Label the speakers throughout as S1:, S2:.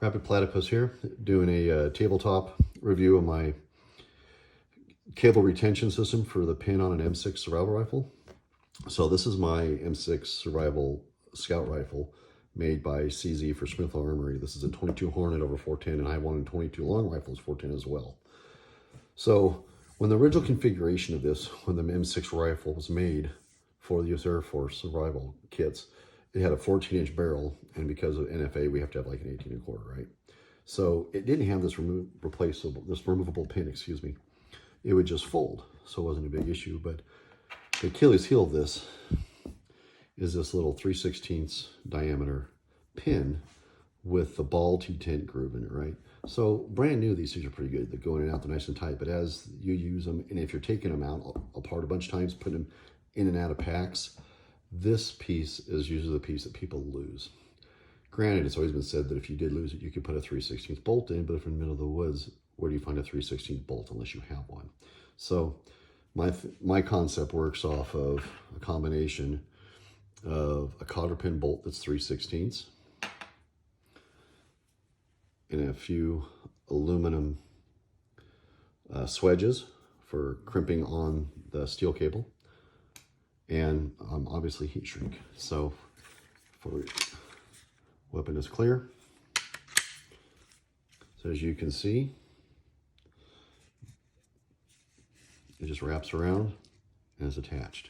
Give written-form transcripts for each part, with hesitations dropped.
S1: Rapid Platypus here, doing a tabletop review of my cable retention system for the pin on an M6 survival rifle. So this is my M6 survival scout rifle made by CZ for Springfield Armory. This is a 22 Hornet over 410, and I have one in 22 long rifles 410 as well. So when the original configuration of this, when the M6 rifle was made for the U.S. Air Force survival kits, it had a 14-inch barrel, and because of NFA, we have to have like an 18.25, right? So it didn't have this removable pin, excuse me. It would just fold, so it wasn't a big issue. But the Achilles heel of this is this little 3/16 diameter pin with the ball T-tent groove in it, right? So brand new, these things are pretty good. They're going in and out, they're nice and tight, but as you use them, and if you're taking them out apart a bunch of times, putting them in and out of packs, this piece is usually the piece that people lose. Granted, it's always been said that if you did lose it, you could put a 3/16 bolt in, but if you're in the middle of the woods, where do you find a 3/16 bolt unless you have one? So my concept works off of a combination of a cotter pin bolt that's 3/16 and a few aluminum swedges for crimping on the steel cable, and obviously heat shrink. So for weapon is clear. So as you can see, it just wraps around and is attached.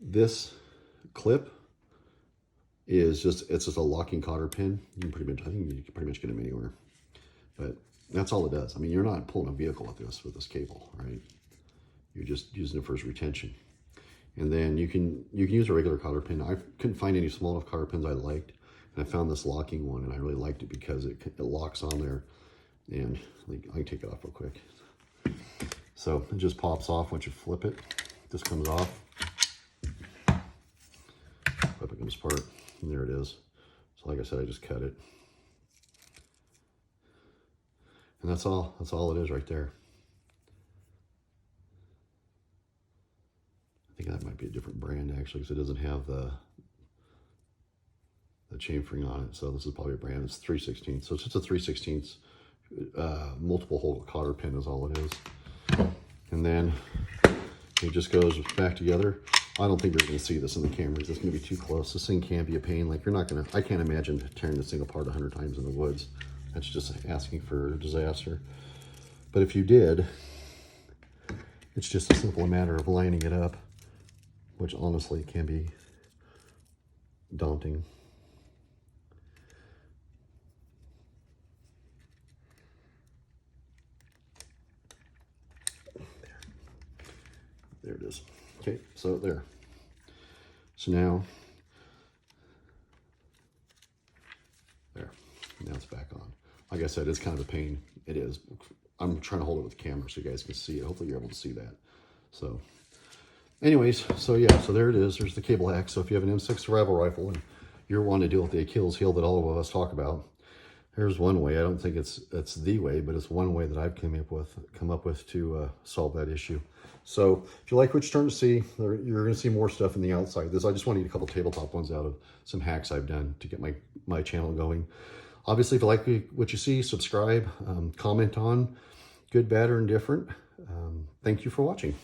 S1: This clip is it's just a locking cotter pin. You can pretty much, I think you can pretty much get them anywhere. But that's all it does. I mean, you're not pulling a vehicle with this cable, right? You're just using it for its retention. And then you can use a regular cotter pin. I couldn't find any small enough cotter pins I liked, and I found this locking one, and I really liked it because it locks on there. And I can take it off real quick. So it just pops off once you flip it. This comes off. Flip it comes apart, and there it is. So like I said, I just cut it. And that's all it is right there. I think that might be a different brand actually, because it doesn't have the chamfering on it. So this is probably a brand. It's 3/16. So it's just a 3/16 multiple hole cotter pin is all it is. And then it just goes back together. I don't think you're going to see this in the cameras. It's going to be too close. This thing can be a pain. Like, you're not going to, I can't imagine tearing this thing apart 100 times in the woods. That's just asking for disaster. But if you did, it's just a simple matter of lining it up, which honestly can be daunting. There it is. Okay, so there. So now it's back on. Like I said, it's kind of a pain. It is. I'm trying to hold it with the camera so you guys can see it. Hopefully you're able to see that. So anyways, so yeah, so there it is. There's the cable hack. So if you have an M6 survival rifle and you're wanting to deal with the Achilles heel that all of us talk about, here's one way. I don't think it's the way, but it's one way that I've come up with to solve that issue. So if you like what you're starting to see, you're going to see more stuff in the outside. I just want to get a couple tabletop ones out of some hacks I've done to get my channel going. Obviously, if you like what you see, subscribe, comment on, good, bad, or indifferent. Thank you for watching.